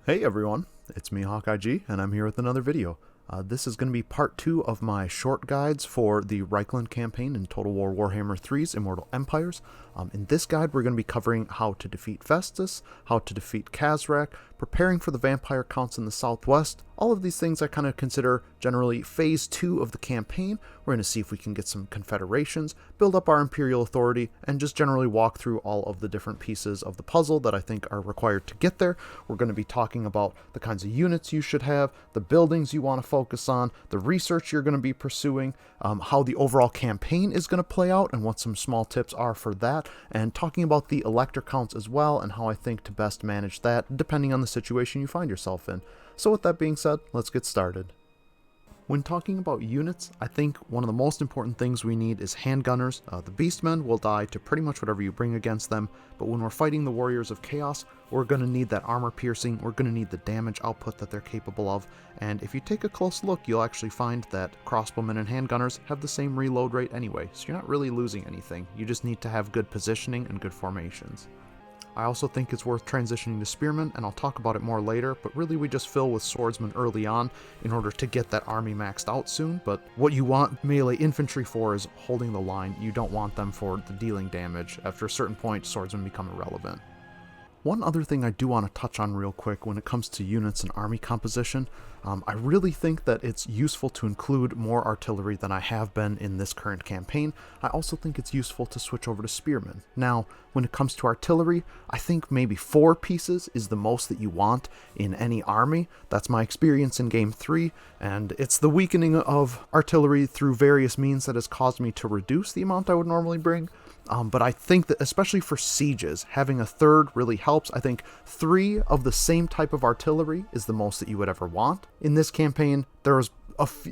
Hey everyone, it's me HawkeyeG, and I'm here with another video. This is going to be part 2 of my short guides for the Reikland campaign in Total War Warhammer 3's Immortal Empires. In this guide, we're going to be covering how to defeat Festus, how to defeat Khazrak, preparing for the vampire counts in the southwest. All of these things I kind of consider generally phase 2 of the campaign. We're going to see if we can get some confederations, build up our Imperial Authority, and just generally walk through all of the different pieces of the puzzle that I think are required to get there. We're going to be talking about the kinds of units you should have, the buildings you want to focus on, the research you're going to be pursuing, how the overall campaign is going to play out, and what some small tips are for that, and talking about the Elector Counts as well, and how I think to best manage that, depending on the situation you find yourself in. So with that being said, let's get started. When talking about units, I think one of the most important things we need is handgunners. The beastmen will die to pretty much whatever you bring against them, but when we're fighting the warriors of chaos, we're going to need that armor piercing, we're going to need the damage output that they're capable of, and if you take a close look, you'll actually find that crossbowmen and handgunners have the same reload rate anyway, so you're not really losing anything. You just need to have good positioning and good formations. I also think it's worth transitioning to spearmen, and I'll talk about it more later, but really we just fill with swordsmen early on in order to get that army maxed out soon. But what you want melee infantry for is holding the line. You don't want them for the dealing damage. After a certain point, swordsmen become irrelevant. One other thing I do want to touch on real quick when it comes to units and army composition, I really think that it's useful to include more artillery than I have been in this current campaign. I also think it's useful to switch over to spearmen. Now, when it comes to artillery, I think maybe 4 pieces is the most that you want in any army. That's my experience in Game 3, and it's the weakening of artillery through various means that has caused me to reduce the amount I would normally bring. But I think that especially for sieges, having a third really helps. I think 3 of the same type of artillery is the most that you would ever want. In this campaign, there was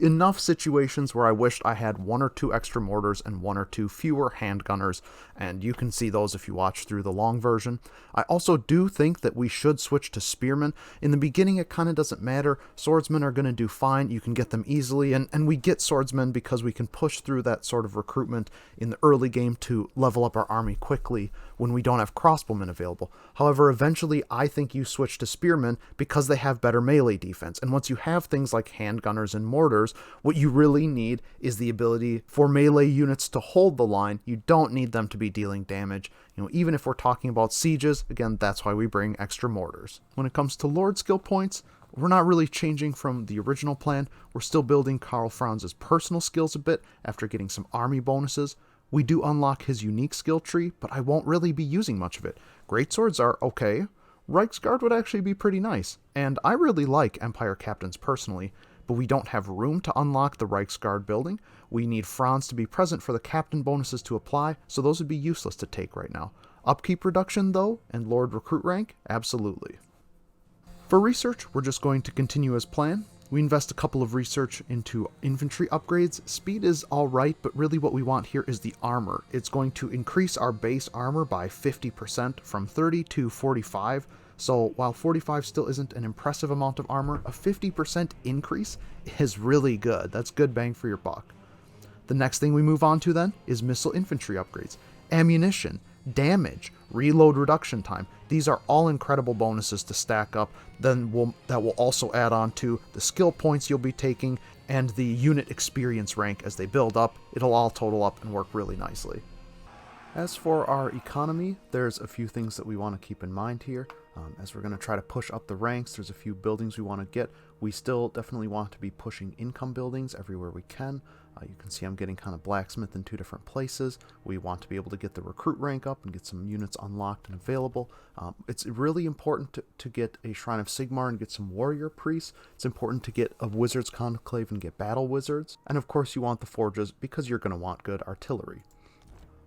enough situations where I wished I had 1 or 2 extra mortars and 1 or 2 fewer handgunners, and you can see those if you watch through the long version. I also do think that we should switch to spearmen. In the beginning, it kind of doesn't matter. Swordsmen are going to do fine. You can get them easily, and we get swordsmen because we can push through that sort of recruitment in the early game to level up our army quickly when we don't have crossbowmen available. However, eventually, I think you switch to spearmen because they have better melee defense, and once you have things like handgunners and mortars, what you really need is the ability for melee units to hold the line. You don't need them to be dealing damage. Even if we're talking about sieges, again, that's why we bring extra mortars. When it comes to Lord skill points, we're not really changing from the original plan. We're still building Karl Franz's personal skills a bit after getting some army bonuses. We do unlock his unique skill tree, but I won't really be using much of it. Greatswords are okay. Reiksguard would actually be pretty nice, and I really like Empire Captains personally, but we don't have room to unlock the Reiksguard building. We need Franz to be present for the captain bonuses to apply, so those would be useless to take right now. Upkeep reduction, though, and Lord recruit rank, absolutely. For research, we're just going to continue as planned. We invest a couple of research into infantry upgrades. Speed is alright, but really what we want here is the armor. It's going to increase our base armor by 50% from 30 to 45. So while 45 still isn't an impressive amount of armor, a 50% increase is really good. That's good bang for your buck. The next thing we move on to then is missile infantry upgrades. Ammunition, damage, reload reduction time. These are all incredible bonuses to stack up. That will also add on to the skill points you'll be taking and the unit experience rank as they build up. It'll all total up and work really nicely. As for our economy, there's a few things that we want to keep in mind here. As we're going to try to push up the ranks, there's a few buildings we want to get. We still definitely want to be pushing income buildings everywhere we can. You can see I'm getting kind of blacksmith in 2 different places. We want to be able to get the recruit rank up and get some units unlocked and available. It's really important to get a Shrine of Sigmar and get some warrior priests. It's important to get a wizard's conclave and get battle wizards. And of course you want the forges because you're going to want good artillery.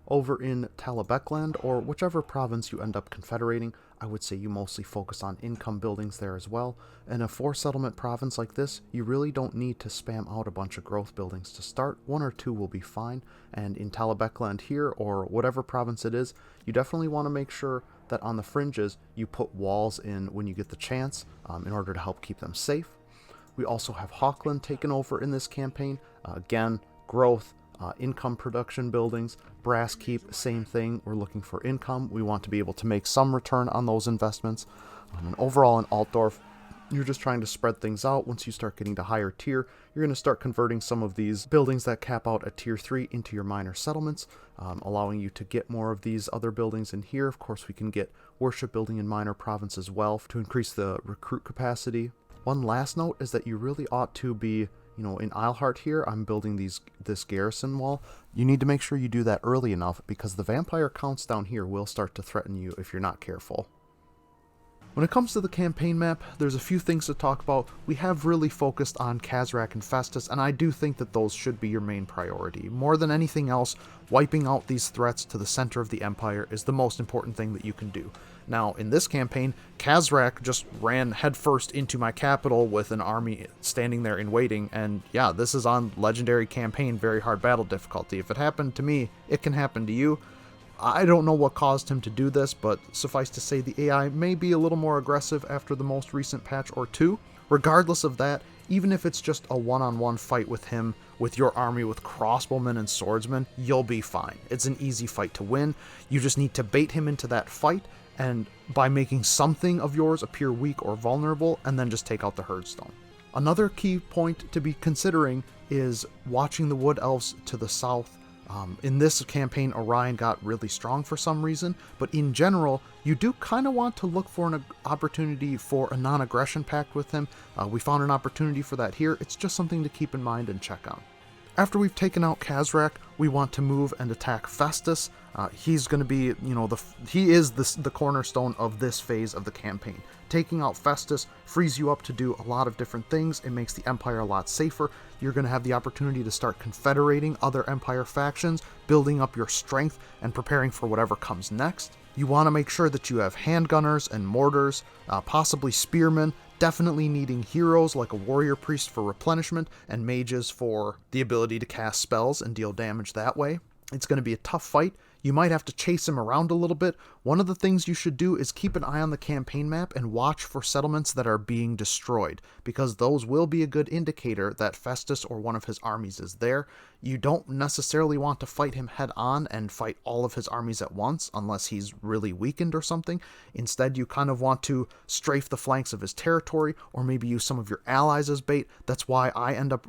Over in Talabecland, or whichever province you end up confederating, I would say you mostly focus on income buildings there as well. In a 4-settlement province like this, you really don't need to spam out a bunch of growth buildings to start. 1 or 2 will be fine, and in Talabecland here, or whatever province it is, you definitely want to make sure that on the fringes you put walls in when you get the chance in order to help keep them safe. We also have Hawkeland taken over in this campaign. Again, growth, income production buildings. Brass Keep, same thing. We're looking for income. We want to be able to make some return on those investments. And overall in Altdorf, You're just trying to spread things out. Once you start getting to higher tier, you're going to start converting some of these buildings that cap out at tier 3 into your minor settlements, allowing you to get more of these other buildings in here. Of course, we can get worship building in minor province as well to increase the recruit capacity. One last note is that you really ought to be, in Isleheart here, I'm building this garrison wall. You need to make sure you do that early enough because the vampire counts down here will start to threaten you if you're not careful. When it comes to the campaign map, there's a few things to talk about. We have really focused on Khazrak and Festus, and I do think that those should be your main priority. More than anything else, wiping out these threats to the center of the Empire is the most important thing that you can do. Now, in this campaign, Khazrak just ran headfirst into my capital with an army standing there in waiting, and yeah, this is on Legendary Campaign, very hard battle difficulty. If it happened to me, it can happen to you. I don't know what caused him to do this, but suffice to say the AI may be a little more aggressive after the most recent patch or two. Regardless of that, even if it's just a one-on-one fight with him, with your army with crossbowmen and swordsmen, you'll be fine. It's an easy fight to win. You just need to bait him into that fight, and by making something of yours appear weak or vulnerable, and then just take out the Herdstone. Another key point to be considering is watching the Wood Elves to the south. In this campaign, Orion got really strong for some reason, but in general, you do kind of want to look for an opportunity for a non-aggression pact with him. We found an opportunity for that here. It's just something to keep in mind and check on. After we've taken out Khazrak, we want to move and attack Festus. He's going to be, he is the cornerstone of this phase of the campaign. Taking out Festus frees you up to do a lot of different things. It makes the Empire a lot safer. You're going to have the opportunity to start confederating other Empire factions, building up your strength, and preparing for whatever comes next. You want to make sure that you have handgunners and mortars, possibly spearmen, definitely needing heroes like a warrior priest for replenishment, and mages for the ability to cast spells and deal damage that way. It's going to be a tough fight. You might have to chase him around a little bit. One of the things you should do is keep an eye on the campaign map and watch for settlements that are being destroyed, because those will be a good indicator that Festus or one of his armies is there. You don't necessarily want to fight him head on and fight all of his armies at once unless he's really weakened or something. Instead, you kind of want to strafe the flanks of his territory, or maybe use some of your allies as bait. That's why I end up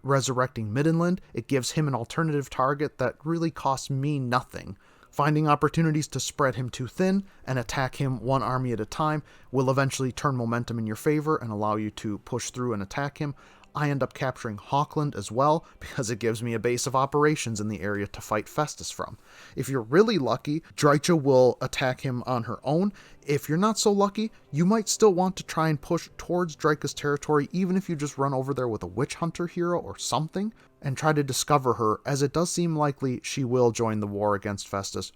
resurrecting Middenland. It gives him an alternative target that really costs me nothing. Finding opportunities to spread him too thin and attack him one army at a time will eventually turn momentum in your favor and allow you to push through and attack him. I end up capturing HawkeyeG as well because it gives me a base of operations in the area to fight Festus from. If you're really lucky, Drycha will attack him on her own. If you're not so lucky, you might still want to try and push towards Drycha's territory, even if you just run over there with a witch hunter hero or something and try to discover her, as it does seem likely she will join the war against Festus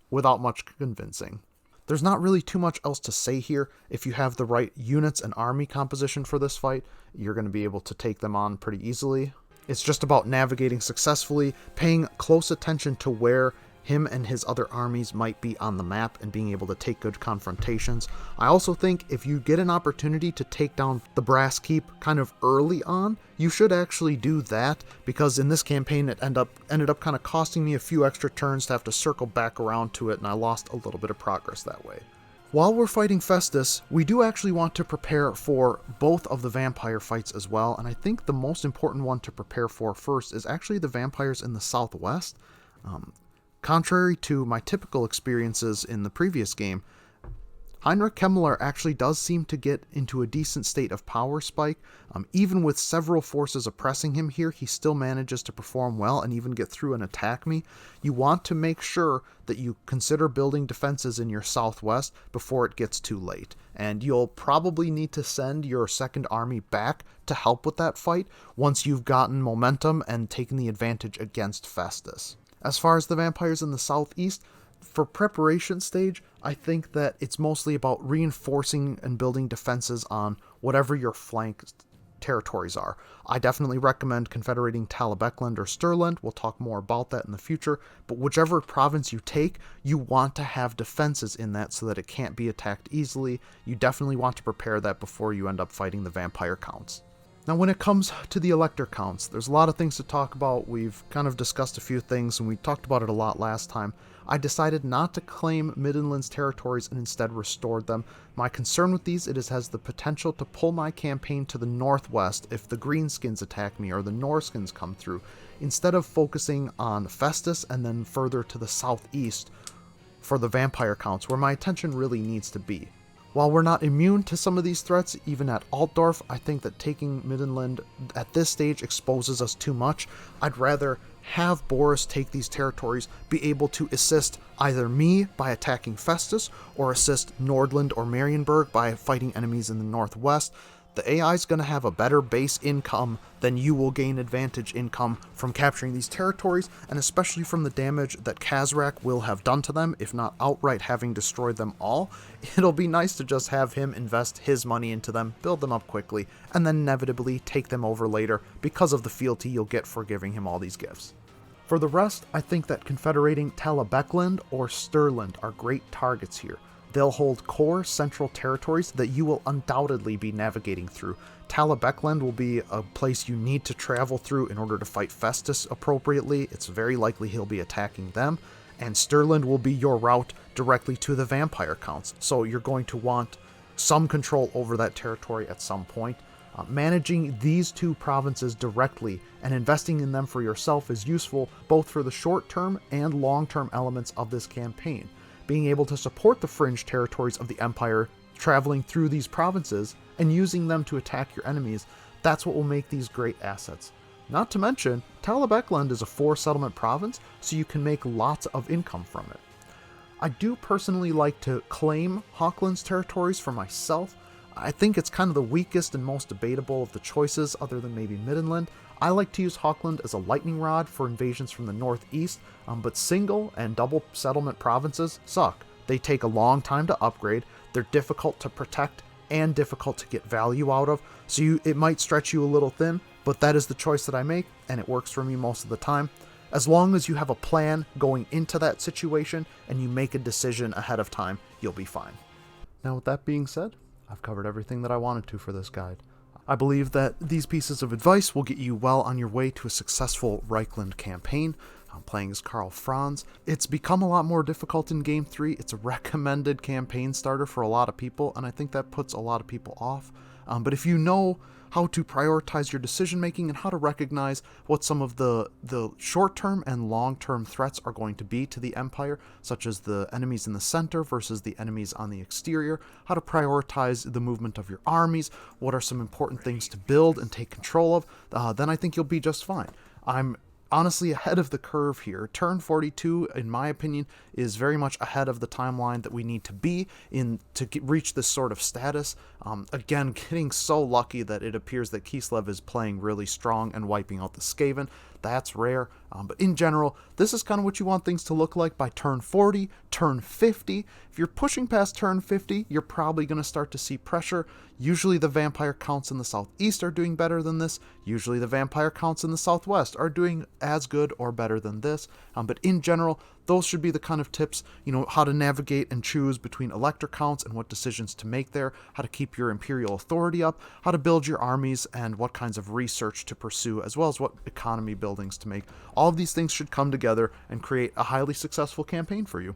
without much convincing. There's not really too much else to say here. If you have the right units and army composition for this fight, you're going to be able to take them on pretty easily. It's just about navigating successfully, paying close attention to where him and his other armies might be on the map, and being able to take good confrontations. I also think if you get an opportunity to take down the Brass Keep kind of early on, you should actually do that, because in this campaign it ended up kind of costing me a few extra turns to have to circle back around to it, and I lost a little bit of progress that way. While we're fighting Festus, we do actually want to prepare for both of the vampire fights as well, and I think the most important one to prepare for first is actually the vampires in the southwest. Contrary to my typical experiences in the previous game, Heinrich Kemmler actually does seem to get into a decent state of power spike. Even with several forces oppressing him here, he still manages to perform well and even get through and attack me. You want to make sure that you consider building defenses in your southwest before it gets too late. And you'll probably need to send your second army back to help with that fight once you've gotten momentum and taken the advantage against Festus. As far as the vampires in the southeast, for preparation stage, I think that it's mostly about reinforcing and building defenses on whatever your flank territories are. I definitely recommend confederating Talabecland or Stirland. We'll talk more about that in the future, but whichever province you take, you want to have defenses in that so that it can't be attacked easily. You definitely want to prepare that before you end up fighting the vampire counts. Now, when it comes to the Elector Counts, there's a lot of things to talk about. We've kind of discussed a few things, and we talked about it a lot last time. I decided not to claim Middenland's territories and instead restored them. My concern with these, it has the potential to pull my campaign to the northwest if the Greenskins attack me or the Norskins come through, instead of focusing on Festus and then further to the southeast for the Vampire Counts, where my attention really needs to be. While we're not immune to some of these threats, even at Altdorf, I think that taking Middenland at this stage exposes us too much. I'd rather have Boris take these territories, be able to assist either me by attacking Festus, or assist Nordland or Marienburg by fighting enemies in the northwest. The AI is going to have a better base income than you will gain advantage income from capturing these territories, and especially from the damage that Khazrak will have done to them, if not outright having destroyed them all. It'll be nice to just have him invest his money into them, build them up quickly, and then inevitably take them over later because of the fealty you'll get for giving him all these gifts. For the rest, I think that confederating Talabecland or Stirland are great targets here. They'll hold core central territories that you will undoubtedly be navigating through. Talabecland will be a place you need to travel through in order to fight Festus appropriately. It's very likely he'll be attacking them. And Stirland will be your route directly to the Vampire Counts. So you're going to want some control over that territory at some point. Managing these two provinces directly and investing in them for yourself is useful both for the short-term and long-term elements of this campaign. Being able to support the fringe territories of the Empire, traveling through these provinces, and using them to attack your enemies, that's what will make these great assets. Not to mention, Talabecland is a 4-settlement province, so you can make lots of income from it. I do personally like to claim Hawkeland's territories for myself. I think it's kind of the weakest and most debatable of the choices, other than maybe Middenland. I like to use Hawkeland as a lightning rod for invasions from the northeast, but single and double settlement provinces suck. They take a long time to upgrade, they're difficult to protect, and difficult to get value out of, so it might stretch you a little thin, but that is the choice that I make, and it works for me most of the time. As long as you have a plan going into that situation, and you make a decision ahead of time, you'll be fine. Now, with that being said, I've covered everything that I wanted to for this guide. I believe that these pieces of advice will get you well on your way to a successful Reikland campaign. I'm playing as Karl Franz. It's become a lot more difficult in Game 3. It's a recommended campaign starter for a lot of people, and I think that puts a lot of people off. But if you know how to prioritize your decision making and how to recognize what some of the short-term and long-term threats are going to be to the Empire, such as the enemies in the center versus the enemies on the exterior, how to prioritize the movement of your armies, what are some important things to build and take control of, then I think you'll be just fine. I'm honestly ahead of the curve here. Turn 42, in my opinion, is very much ahead of the timeline that we need to be in to reach this sort of status. Again, getting so lucky that it appears that Kislev is playing really strong and wiping out the Skaven. That's rare, but in general, this is kind of what you want things to look like by turn 40, turn 50. If you're pushing past turn 50, you're probably going to start to see pressure. Usually the Vampire Counts in the southeast are doing better than this. Usually the Vampire Counts in the southwest are doing as good or better than this. But in general, those should be the kind of tips, how to navigate and choose between Elector Counts and what decisions to make there, how to keep your Imperial Authority up, how to build your armies, and what kinds of research to pursue, as well as what economy buildings to make. All of these things should come together and create a highly successful campaign for you.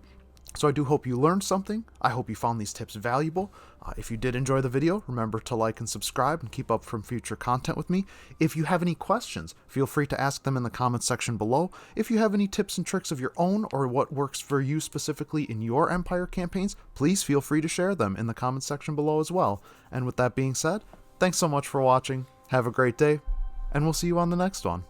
So I do hope you learned something. I hope you found these tips valuable. If you did enjoy the video, remember to like and subscribe and keep up from future content with me. If you have any questions, feel free to ask them in the comments section below. If you have any tips and tricks of your own or what works for you specifically in your Empire campaigns, please feel free to share them in the comments section below as well. And with that being said, thanks so much for watching. Have a great day, and we'll see you on the next one.